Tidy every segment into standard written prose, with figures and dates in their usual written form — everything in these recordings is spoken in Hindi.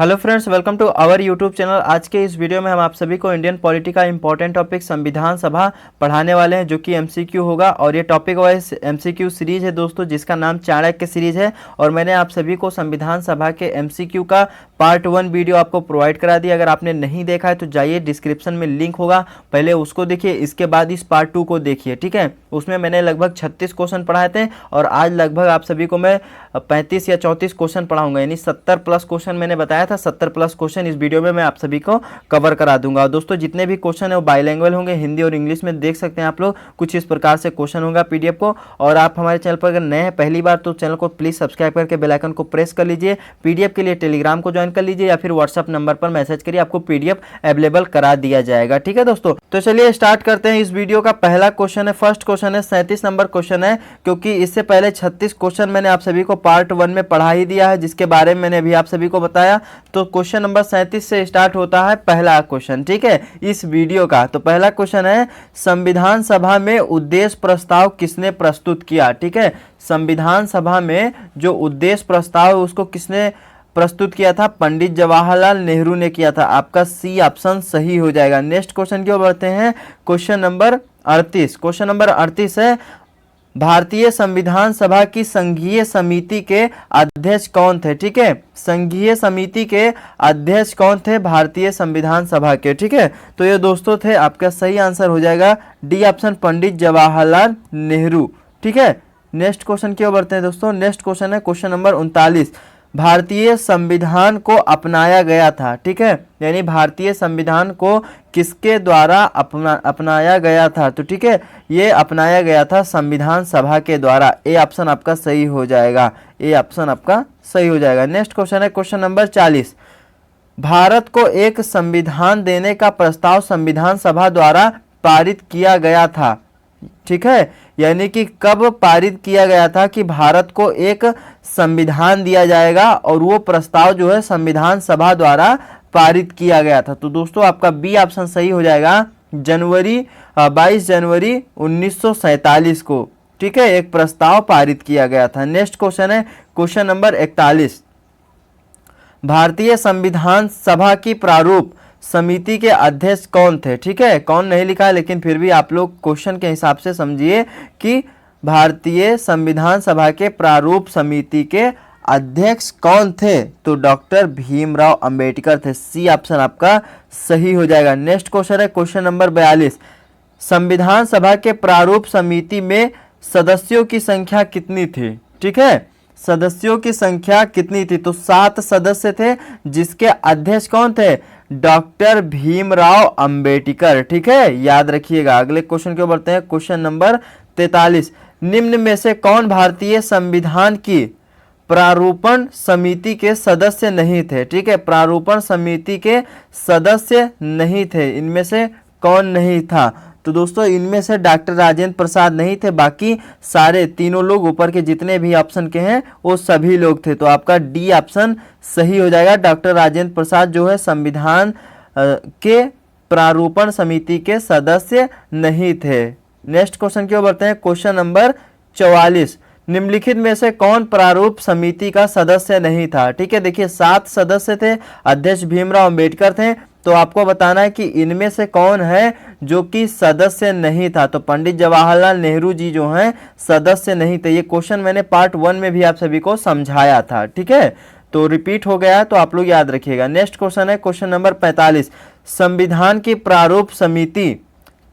Hello friends, welcome to our YouTube channel. आज के इस वीडियो में हम आप सभी को इंडियन पॉलिटी का इंपॉर्टेंट टॉपिक संविधान सभा पढ़ाने वाले हैं, जो कि एमसीक्यू होगा। और ये टॉपिक वाइज एमसीक्यू सीरीज है दोस्तों, जिसका नाम चाणक्य सीरीज है। और मैंने आप सभी को संविधान सभा के एमसीक्यू का पार्ट 1 वीडियो आपको प्रोवाइड करा दिया। अगर आपने नहीं देखा है तो जाइए, डिस्क्रिप्शन में लिंक होगा, पहले उसको देखिए, इसके बाद इस पार्ट 2 को देखिए, ठीक है। उसमें मैंने लगभग 36 क्वेश्चन पढ़ाए थे और आज लगभग आप सभी को मैं 35 या 34 क्वेश्चन पढ़ाऊंगा, यानी 70 प्लस क्वेश्चन मैंने बताया था। 70 प्लस क्वेश्चन इस वीडियो में मैं आप सभी को कवर करा दूंगा। और दोस्तों, जितने भी क्वेश्चन है वो बाइलैंग्वेज होंगे, हिंदी और इंग्लिश में देख सकते हैं आप लोग। कुछ इस प्रकार से क्वेश्चन होगा पीडीएफ को। और आप हमारे चैनल पर अगर नए हैं पहली बार, तो चैनल को प्लीज सब्सक्राइब करके बेल आइकन को प्रेस कर लीजिए। पीडीएफ के लिए टेलीग्राम को ज्वाइन कर लीजिए या फिर व्हाट्सएप नंबर पर मैसेज करिए, आपको पीडीएफ अवेलेबल करा दिया जाएगा, ठीक है दोस्तों। तो चलिए स्टार्ट करते हैं। इस वीडियो का पहला क्वेश्चन है, फर्स्ट क्वेश्चन है, 37 नंबर क्वेश्चन है, क्योंकि इससे पहले 36 क्वेश्चन मैंने आप सभी को पार्ट 1 में पढ़ा ही दिया है, जिसके बारे में मैंने अभी आप सभी को बताया। तो क्वेश्चन नंबर 37 से स्टार्ट होता है पहला क्वेश्चन, ठीक है, इस वीडियो का। तो पहला क्वेश्चन है, संविधान सभा में उद्देश्य प्रस्ताव किसने प्रस्तुत किया, ठीक है। संविधान सभा में जो उद्देश्य प्रस्ताव है उसको किसने प्रस्तुत किया था? पंडित जवाहरलाल नेहरू ने किया था। आपका सी ऑप्शन सही हो जाएगा। नेक्स्ट क्वेश्चन की ओर बढ़ते हैं। Question number 38। क्वेश्चन नंबर 38 है, भारतीय संविधान सभा की संघीय समिति के अध्यक्ष कौन थे, ठीक है। संघीय समिति के अध्यक्ष कौन थे भारतीय संविधान सभा के, ठीक है। तो ये दोस्तों थे, आपका सही आंसर हो जाएगा डी ऑप्शन, पंडित जवाहरलाल नेहरू, ठीक है। नेक्स्ट क्वेश्चन की ओर बढ़ते हैं दोस्तों। नेक्स्ट क्वेश्चन है क्वेश्चन नंबर 39। भारतीय संविधान को अपनाया गया था, ठीक है, यानी भारतीय संविधान को किसके द्वारा अपनाया गया था? तो ठीक है, ये अपनाया गया था संविधान सभा के द्वारा। ए ऑप्शन आपका सही हो जाएगा। ए ऑप्शन आपका सही हो जाएगा। नेक्स्ट क्वेश्चन है क्वेश्चन नंबर 40। भारत को एक संविधान देने का प्रस्ताव संविधान सभा द्वारा पारित किया गया था, ठीक है, यानी कि कब पारित किया गया था कि भारत को एक संविधान दिया जाएगा, और वो प्रस्ताव जो है संविधान सभा द्वारा पारित किया गया था। तो दोस्तों, आपका बी ऑप्शन सही हो जाएगा। 22 जनवरी 1947 को, ठीक है, एक प्रस्ताव पारित किया गया था। नेक्स्ट क्वेश्चन है क्वेश्चन नंबर 41। भारतीय संविधान सभा की प्रारूप समिति के अध्यक्ष कौन थे, ठीक है। कौन नहीं लिखा है, लेकिन फिर भी आप लोग क्वेश्चन के हिसाब से समझिए कि भारतीय संविधान सभा के प्रारूप समिति के अध्यक्ष कौन थे? तो डॉक्टर भीमराव अंबेडकर थे। सी ऑप्शन आपका सही हो जाएगा। नेक्स्ट क्वेश्चन है क्वेश्चन नंबर 42। संविधान सभा के प्रारूप समिति में सदस्यों की संख्या कितनी थी, ठीक है। सदस्यों की संख्या कितनी थी? तो 7 सदस्य थे, जिसके अध्यक्ष कौन थे? डॉक्टर भीमराव अंबेडकर, ठीक है, याद रखिएगा। अगले क्वेश्चन की ओर बढ़ते हैं। Question number 43। निम्न में से कौन भारतीय संविधान की प्रारूपण समिति के सदस्य नहीं थे, ठीक है। प्रारूपण समिति के सदस्य नहीं थे, इनमें से कौन नहीं था? तो दोस्तों, इनमें से डॉक्टर राजेंद्र प्रसाद नहीं थे, बाकी सारे तीनों लोग ऊपर के जितने भी ऑप्शन के हैं वो सभी लोग थे। तो आपका डी ऑप्शन सही हो जाएगा। डॉक्टर राजेंद्र प्रसाद जो है संविधान के प्रारूपण समिति के सदस्य नहीं थे। नेक्स्ट क्वेश्चन की ओर बढ़ते हैं। Question number 44। निम्नलिखित में से कौन प्रारूप समिति का सदस्य नहीं था, ठीक है। देखिए, 7 सदस्य थे, अध्यक्ष भीमराव अंबेडकर थे। तो आपको बताना है कि इनमें से कौन है जो कि सदस्य नहीं था। तो पंडित जवाहरलाल नेहरू जी जो हैं सदस्य नहीं थे। ये क्वेश्चन मैंने पार्ट 1 में भी आप सभी को समझाया था, ठीक है, तो रिपीट हो गया, तो आप लोग याद रखिएगा। नेक्स्ट क्वेश्चन है क्वेश्चन नंबर 45। संविधान की प्रारूप समिति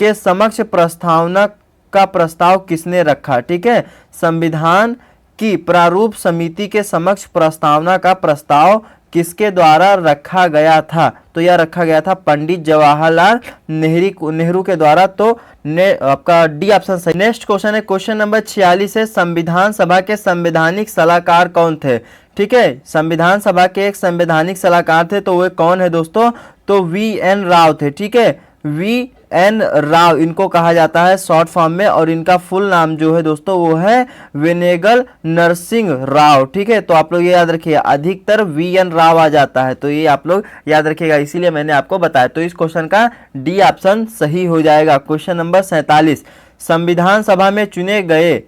के समक्ष प्रस्तावना का प्रस्ताव किसने रखा, ठीक है। संविधान की प्रारूप समिति के समक्ष प्रस्तावना का प्रस्ताव किसके द्वारा रखा गया था? तो यह रखा गया था पंडित जवाहरलाल नेहरू के द्वारा। तो आपका डी ऑप्शन सही। नेक्स्ट क्वेश्चन है क्वेश्चन नंबर 46 है, संविधान सभा के संवैधानिक सलाहकार कौन थे, ठीक है। संविधान सभा के एक संवैधानिक सलाहकार थे, तो वे कौन है दोस्तों? तो VN राव थे, ठीक है। VN राव इनको कहा जाता है शॉर्ट फॉर्म में, और इनका फुल नाम जो है दोस्तों वो है वेनेगल नरसिंह राव, ठीक है। तो आप लोग ये याद रखिएगा, अधिकतर VN राव आ जाता है, तो ये आप लोग याद रखिएगा, इसीलिए मैंने आपको बताया। तो इस क्वेश्चन का डी ऑप्शन सही हो जाएगा। Question number 47। संविधान सभा में चुने गए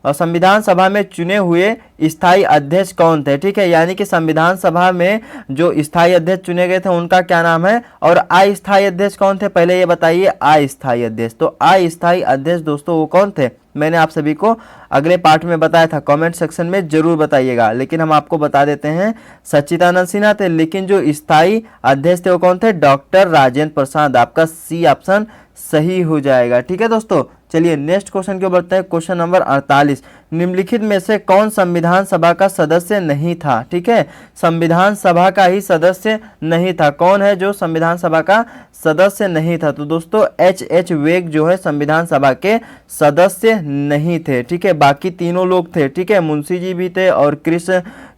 और संविधान सभा में चुने हुए स्थायी अध्यक्ष कौन थे, ठीक है, यानी कि संविधान सभा में जो स्थायी अध्यक्ष चुने गए थे उनका क्या नाम है, और अस्थायी अध्यक्ष कौन थे, पहले ये बताइए अस्थायी अध्यक्ष। तो अस्थायी अध्यक्ष दोस्तों वो कौन थे, मैंने आप सभी को अगले पार्ट में बताया था, कमेंट सेक्शन में जरूर बताइएगा, लेकिन हम आपको बता देते हैं सच्चिदानंद सिन्हा थे, लेकिन जो स्थायी अध्यक्ष थे वो कौन थे, डॉक्टर राजेंद्र प्रसाद। आपका सी ऑप्शन सही हो जाएगा, ठीक है दोस्तों। चलिए नेक्स्ट क्वेश्चन की ओर बढ़ते हैं। क्वेश्चन नंबर 48, निम्नलिखित में से कौन संविधान सभा का सदस्य नहीं था, ठीक है, संविधान सभा का ही सदस्य नहीं था, कौन है जो संविधान सभा का सदस्य नहीं था, तो दोस्तों एच वेग जो है संविधान सभा के सदस्य नहीं थे, ठीक है, बाकी तीनों लोग थे, ठीक है, मुंशी जी भी थे और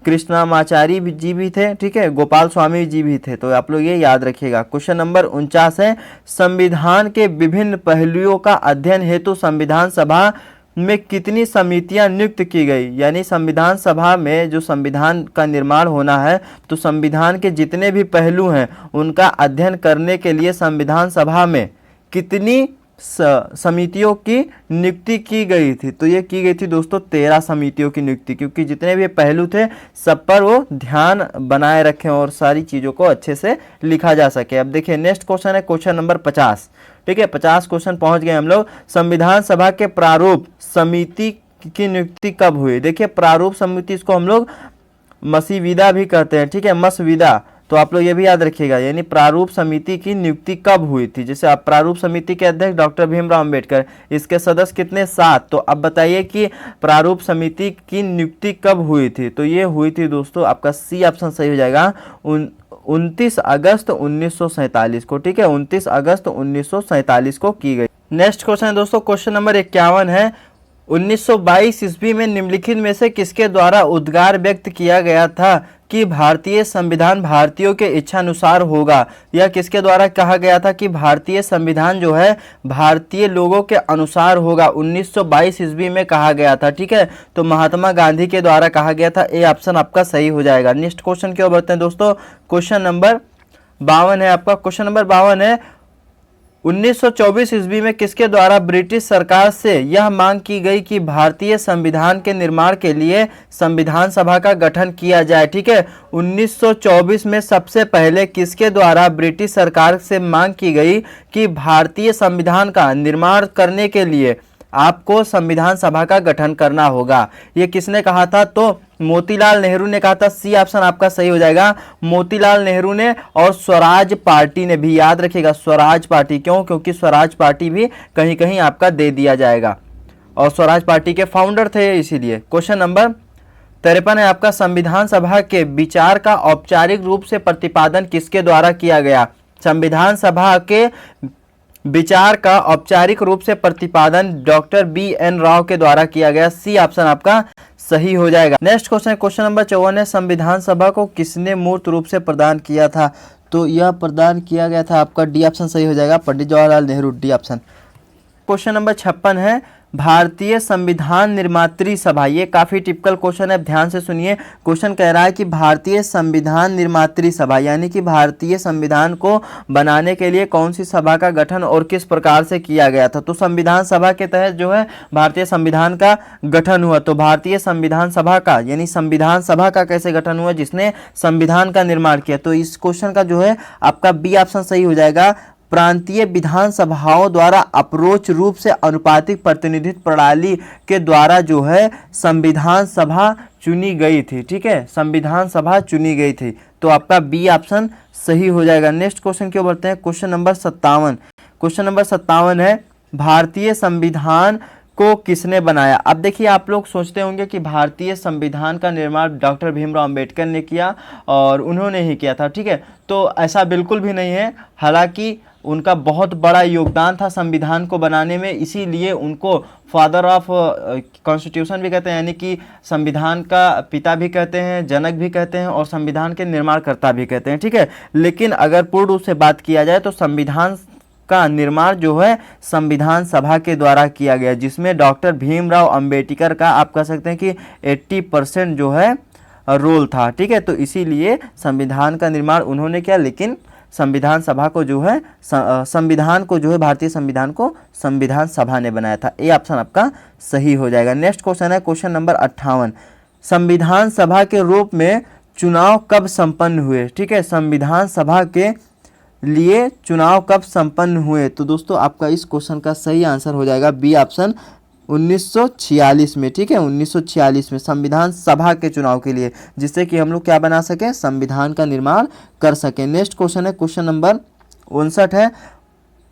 कृष्णामाचारी जी भी थे, ठीक है, गोपाल स्वामी जी भी थे, तो आप लोग ये याद रखिएगा। क्वेश्चन नंबर 49 है, संविधान के विभिन्न पहलुओं का अध्ययन हेतु संविधान सभा में कितनी समितियां नियुक्त की गई, यानी संविधान सभा में जो संविधान का निर्माण होना है तो संविधान के जितने भी पहलू हैं उनका अध्ययन करने के लिए संविधान सभा में कितनी समितियों की नियुक्ति की गई थी, तो ये की गई थी दोस्तों 13 समितियों की नियुक्ति, क्योंकि जितने भी पहलू थे सब पर वो ध्यान बनाए रखें और सारी चीज़ों को अच्छे से लिखा जा सके। अब देखिए नेक्स्ट क्वेश्चन है क्वेश्चन नंबर 50, ठीक है, 50 क्वेश्चन पहुंच गए हम लोग। संविधान सभा के प्रारूप समिति की नियुक्ति कब हुई, देखिए प्रारूप समिति इसको हम लोग मसीविदा भी कहते हैं, ठीक है, मसविदा, तो आप लोग ये भी याद रखिएगा, यानी प्रारूप समिति की नियुक्ति कब हुई थी। जैसे आप प्रारूप समिति के अध्यक्ष डॉक्टर भीमराव अंबेडकर, इसके सदस्य कितने, 7, तो अब बताइए कि प्रारूप समिति की नियुक्ति कब हुई थी, तो ये हुई थी दोस्तों, आपका सी ऑप्शन सही हो जाएगा 29 अगस्त 1947 को, ठीक है, 29 अगस्त 1947 को की गई। नेक्स्ट क्वेश्चन है दोस्तों क्वेश्चन नंबर 51 है, 1922 ईस्वी में निम्नलिखित में से किसके द्वारा उद्गार व्यक्त किया गया था कि भारतीय संविधान भारतीयों के इच्छानुसार होगा, या किसके द्वारा कहा गया था कि भारतीय संविधान जो है भारतीय लोगों के अनुसार होगा, 1922 ईस्वी में कहा गया था, ठीक है, तो महात्मा गांधी के द्वारा कहा गया था, ए ऑप्शन आपका सही हो जाएगा। नेक्स्ट क्वेश्चन की ओर बढ़ते हैं दोस्तों, क्वेश्चन नंबर 52 है आपका, क्वेश्चन नंबर 52 है, 1924 ईस्वी में किसके द्वारा ब्रिटिश सरकार से यह मांग की गई कि भारतीय संविधान के निर्माण के लिए संविधान सभा का गठन किया जाए, ठीक है, 1924 में सबसे पहले किसके द्वारा ब्रिटिश सरकार से मांग की गई कि भारतीय संविधान का निर्माण करने के लिए आपको संविधान सभा का गठन करना होगा, ये किसने कहा था, तो मोतीलाल नेहरू ने कहा था, सी ऑप्शन आपका सही हो जाएगा, मोतीलाल नेहरू ने, और स्वराज पार्टी ने भी, याद रखिएगा स्वराज पार्टी, क्यों, क्योंकि स्वराज पार्टी भी कहीं कहीं आपका दे दिया जाएगा और स्वराज पार्टी के फाउंडर थे इसीलिए। क्वेश्चन नंबर 53 है आपका, संविधान सभा के विचार का औपचारिक रूप से प्रतिपादन किसके द्वारा किया गया, संविधान सभा के विचार का औपचारिक रूप से प्रतिपादन डॉक्टर BN राव के द्वारा किया गया, सी ऑप्शन आपका सही हो जाएगा। नेक्स्ट क्वेश्चन क्वेश्चन नंबर 54 है, संविधान सभा को किसने मूर्त रूप से प्रदान किया था, तो यह प्रदान किया गया था आपका डी ऑप्शन सही हो जाएगा, Pandit Jawaharlal Nehru, D option. Question number 56 है, भारतीय संविधान निर्मात्री सभा, ये काफी टिपिकल क्वेश्चन है, ध्यान से सुनिए। क्वेश्चन कह रहा है कि भारतीय संविधान निर्मात्री सभा यानी कि भारतीय संविधान को बनाने के लिए कौन सी सभा का गठन और किस प्रकार से किया गया था, तो संविधान सभा के तहत जो है भारतीय संविधान का गठन हुआ, तो भारतीय संविधान सभा का यानी संविधान सभा का कैसे गठन हुआ, जिसने संविधान का निर्माण किया, तो इस क्वेश्चन का जो है आपका बी ऑप्शन सही हो जाएगा, प्रांतीय विधानसभाओं द्वारा अप्रोच रूप से अनुपातिक प्रतिनिधित्व प्रणाली के द्वारा जो है संविधान सभा चुनी गई थी, ठीक है, संविधान सभा चुनी गई थी, तो आपका बी ऑप्शन सही हो जाएगा। नेक्स्ट क्वेश्चन की ओर बढ़ते हैं, क्वेश्चन नंबर 57, क्वेश्चन नंबर 57 है, भारतीय संविधान को किसने बनाया। अब देखिए आप लोग सोचते होंगे कि भारतीय संविधान का निर्माण डॉक्टर भीमराव अंबेडकर ने किया और उन्होंने ही किया था, ठीक है, तो ऐसा बिल्कुल भी नहीं है, हालांकि उनका बहुत बड़ा योगदान था संविधान को बनाने में, इसीलिए उनको फादर ऑफ कॉन्स्टिट्यूशन भी कहते हैं, यानी कि संविधान का पिता भी कहते हैं, जनक भी कहते हैं और संविधान के निर्माणकर्ता भी कहते हैं, ठीक है, लेकिन अगर पूर्ण रूप से बात किया जाए तो संविधान का निर्माण जो है संविधान सभा के द्वारा किया गया, जिसमें डॉक्टर भीमराव अंबेडकर का आप कह सकते हैं कि 80% जो है रोल था, ठीक है, तो इसीलिए संविधान का निर्माण उन्होंने किया, लेकिन संविधान सभा को जो है संविधान को जो है भारतीय संविधान को संविधान सभा ने बनाया था, ए ऑप्शन आपका सही हो जाएगा। नेक्स्ट क्वेश्चन है क्वेश्चन नंबर 58, संविधान सभा के रूप में चुनाव कब संपन्न हुए? ठीक है, संविधान सभा के लिए चुनाव कब संपन्न हुए? तो दोस्तों आपका इस क्वेश्चन का सही आंसर हो जाएगा बी ऑप्शन 1946 में। ठीक है, 1946 में संविधान सभा के चुनाव के लिए, जिससे कि हम लोग क्या बना सकें, संविधान का निर्माण कर सकें। नेक्स्ट क्वेश्चन है, क्वेश्चन नंबर 59 है,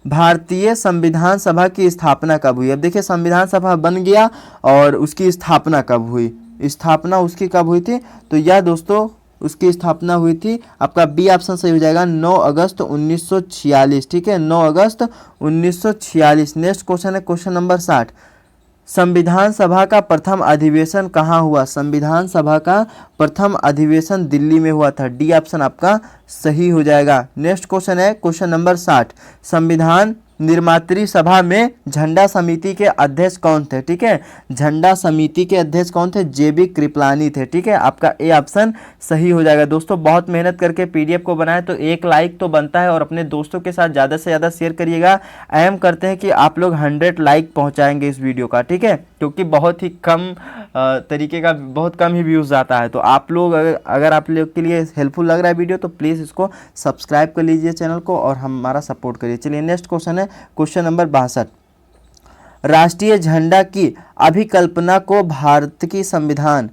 भारतीय संविधान सभा की स्थापना कब हुई? अब देखिए संविधान सभा बन गया और उसकी स्थापना कब हुई? स्थापना उसकी कब हुई थी? तो यह दोस्तों उसकी स्थापना हुई थी, आपका बी ऑप्शन सही हो जाएगा 9 अगस्त 1946। ठीक है, 9 अगस्त 1946। नेक्स्ट क्वेश्चन है, क्वेश्चन नंबर 60, संविधान सभा का प्रथम अधिवेशन कहाँ हुआ? संविधान सभा का प्रथम अधिवेशन दिल्ली में हुआ था। डी ऑप्शन आपका सही हो जाएगा। नेक्स्ट क्वेश्चन है, क्वेश्चन नंबर 60, संविधान निर्मात्री सभा में झंडा समिति के अध्यक्ष कौन थे? ठीक है, झंडा समिति के अध्यक्ष कौन थे? जेबी कृपलानी थे। ठीक है, आपका ए ऑप्शन सही हो जाएगा। दोस्तों बहुत मेहनत करके पीडीएफ को बनाए, तो एक लाइक तो बनता है और अपने दोस्तों के साथ ज़्यादा से ज़्यादा शेयर करिएगा। अहम करते हैं कि आप लोग 100 लाइक पहुंचाएंगे इस वीडियो का। ठीक है, क्योंकि बहुत ही कम तरीके का, बहुत कम ही व्यूज़ आता है। तो आप लोग अगर आप लोग के लिए हेल्पफुल लग रहा है वीडियो, तो प्लीज़ इसको सब्सक्राइब कर लीजिए चैनल को और हमारा सपोर्ट करिए। चलिए नेक्स्ट क्वेश्चन है, क्वेश्चन नंबर 62, राष्ट्रीय झंडा की अभिकल्पना को भारत की संविधान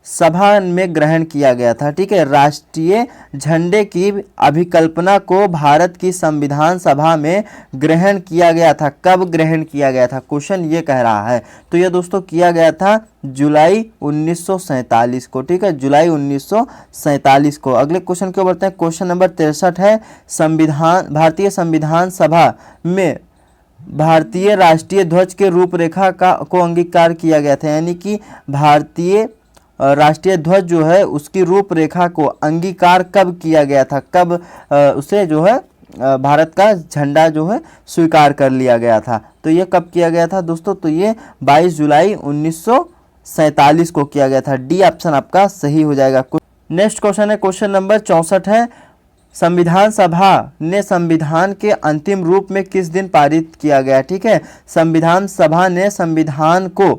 सभा में ग्रहण किया गया था। ठीक है, राष्ट्रीय झंडे की अभिकल्पना को भारत की संविधान सभा में ग्रहण किया गया था। कब ग्रहण किया गया था, क्वेश्चन ये कह रहा है। तो ये दोस्तों किया गया था जुलाई 1947 को। ठीक है, जुलाई 1947 को। अगले क्वेश्चन को बढ़ते हैं, क्वेश्चन नंबर 63 है, संविधान भारतीय संविधान सभा में भारतीय राष्ट्रीय ध्वज के रूपरेखा को अंगीकार किया गया था। यानी कि भारतीय राष्ट्रीय ध्वज जो है उसकी रूपरेखा को अंगीकार कब किया गया था? कब उसे जो है भारत का झंडा जो है स्वीकार कर लिया गया था? तो ये कब किया गया था दोस्तों? तो ये 22 जुलाई 1947 को किया गया था। डी ऑप्शन आपका सही हो जाएगा। नेक्स्ट क्वेश्चन है, क्वेश्चन नंबर 64 है, संविधान सभा ने संविधान के अंतिम रूप में किस दिन पारित किया गया? ठीक है, संविधान सभा ने संविधान को,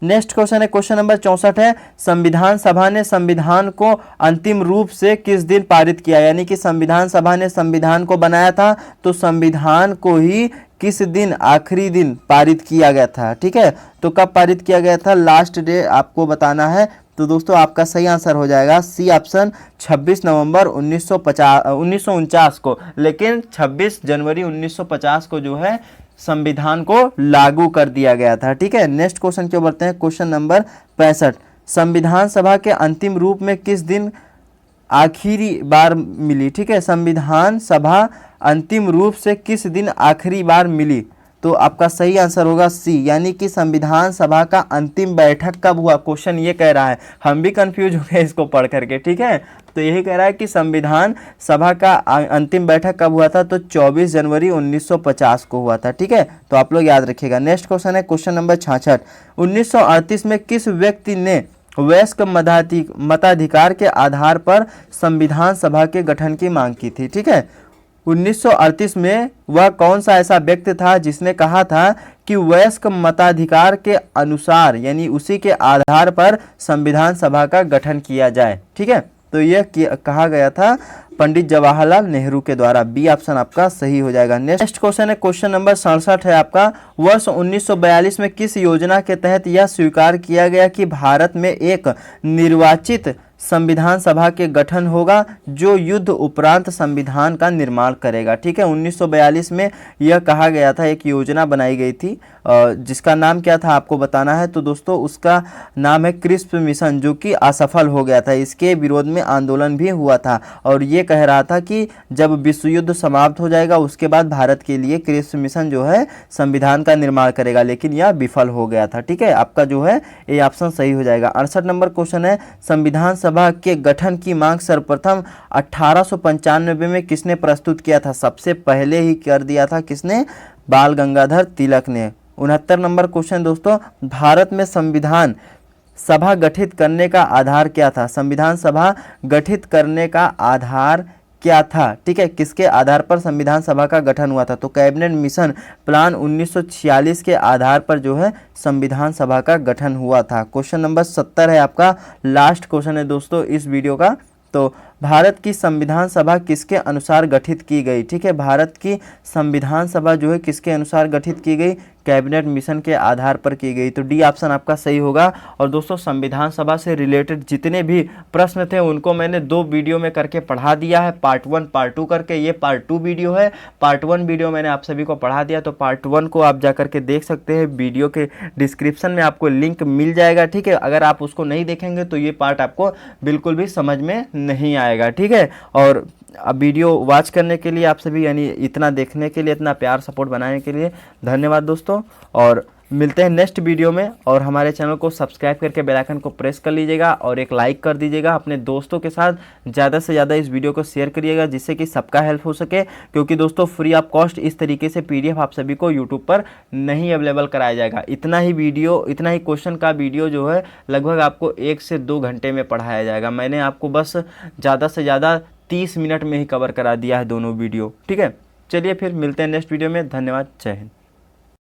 नेक्स्ट क्वेश्चन है, क्वेश्चन नंबर 64 है, संविधान सभा ने संविधान को अंतिम रूप से किस दिन पारित किया? यानी कि संविधान सभा ने संविधान को बनाया था, तो संविधान को ही किस दिन, आखिरी दिन पारित किया गया था? ठीक है, तो कब पारित किया गया था, लास्ट डे आपको बताना है। तो दोस्तों आपका सही आंसर हो जाएगा सी ऑप्शन 26 नवंबर 1949 को। लेकिन 26 जनवरी 1950 को जो है संविधान को लागू कर दिया गया था। ठीक है, नेक्स्ट क्वेश्चन क्यों बढ़ते हैं, क्वेश्चन नंबर 65, संविधान सभा के अंतिम रूप में किस दिन आखिरी बार मिली? ठीक है, संविधान सभा अंतिम रूप से किस दिन आखिरी बार मिली? तो आपका सही आंसर होगा सी, यानी कि संविधान सभा का अंतिम बैठक कब हुआ? क्वेश्चन ये कह रहा है, हम भी कंफ्यूज हो गए इसको पढ़ करके। ठीक है, तो यही कह रहा है कि संविधान सभा का अंतिम बैठक कब हुआ था? तो 24 जनवरी 1950 को हुआ था। ठीक है, तो आप लोग याद रखिएगा। नेक्स्ट क्वेश्चन है, क्वेश्चन नंबर 66, 1938 में किस व्यक्ति ने वयस्क मताधिकार के आधार पर संविधान सभा के गठन की मांग की थी? ठीक है, 1938 में वह कौन सा ऐसा व्यक्ति था जिसने कहा था कि वयस्क मताधिकार के अनुसार, यानी उसी के आधार पर संविधान सभा का गठन किया जाए? ठीक है, तो यह कहा गया था पंडित जवाहरलाल नेहरू के द्वारा। बी ऑप्शन आपका सही हो जाएगा। नेक्स्ट क्वेश्चन है, क्वेश्चन नंबर 67 है आपका, वर्ष 1942 में किस योजना के तहत यह स्वीकार किया गया कि भारत में एक निर्वाचित संविधान सभा के गठन होगा जो युद्ध उपरांत संविधान का निर्माण करेगा? ठीक है, 1942 में यह कहा गया था, एक योजना बनाई गई थी जिसका नाम क्या था आपको बताना है। तो दोस्तों उसका नाम है क्रिस्प मिशन, जो कि असफल हो गया था। इसके विरोध में आंदोलन भी हुआ था और ये कह रहा था कि जब विश्व युद्ध समाप्त हो जाएगा उसके बाद भारत के लिए क्रिस्प मिशन जो है संविधान का निर्माण करेगा, लेकिन यह विफल हो गया था। ठीक है, आपका जो है ये ऑप्शन सही हो जाएगा। 68 नंबर क्वेश्चन है, संविधान सभा के गठन की मांग सर्वप्रथम 1895 में किसने प्रस्तुत किया था? सबसे पहले ही कर दिया था किसने? बाल गंगाधर तिलक ने। 69 नंबर क्वेश्चन दोस्तों, भारत में संविधान सभा गठित करने का आधार क्या था? संविधान सभा गठित करने का आधार क्या था, ठीक है, किसके आधार पर संविधान सभा का गठन हुआ था? तो कैबिनेट मिशन प्लान 1946 के आधार पर जो है संविधान सभा का गठन हुआ था। क्वेश्चन नंबर 70 है आपका, लास्ट क्वेश्चन है दोस्तों इस वीडियो का। तो भारत की संविधान सभा किसके अनुसार गठित की गई? ठीक है, भारत की संविधान सभा जो है किसके अनुसार गठित की गई? कैबिनेट मिशन के आधार पर की गई। तो डी ऑप्शन आपका सही होगा। और दोस्तों संविधान सभा से रिलेटेड जितने भी प्रश्न थे उनको मैंने 2 वीडियो में करके पढ़ा दिया है, पार्ट 1 पार्ट 2 करके। ये पार्ट 2 वीडियो है, पार्ट 1 वीडियो मैंने आप सभी को पढ़ा दिया, तो पार्ट 1 को आप जा करके देख सकते हैं। वीडियो के डिस्क्रिप्शन में आपको लिंक मिल जाएगा, ठीक है। अगर आप उसको नहीं देखेंगे तो ये पार्ट आपको बिल्कुल भी समझ में नहीं आएगा, ठीक है। और अब वीडियो वॉच करने के लिए आप सभी, यानी इतना देखने के लिए, इतना प्यार सपोर्ट बनाने के लिए धन्यवाद दोस्तों। और मिलते हैं नेक्स्ट वीडियो में। और हमारे चैनल को सब्सक्राइब करके बेल आइकन को प्रेस कर लीजिएगा और एक लाइक कर दीजिएगा। अपने दोस्तों के साथ ज़्यादा से ज़्यादा इस वीडियो को शेयर करिएगा, जिससे कि सबका हेल्प हो सके। क्योंकि दोस्तों फ्री ऑफ कॉस्ट इस तरीके से PDF आप सभी को यूट्यूब पर नहीं अवेलेबल कराया जाएगा। इतना ही क्वेश्चन का वीडियो जो है लगभग आपको 1 से 2 घंटे में पढ़ाया जाएगा। मैंने आपको बस ज़्यादा से ज़्यादा 30 मिनट में ही कवर करा दिया है दोनों वीडियो, ठीक है। चलिए फिर मिलते हैं नेक्स्ट वीडियो में। धन्यवाद, जय हिंद।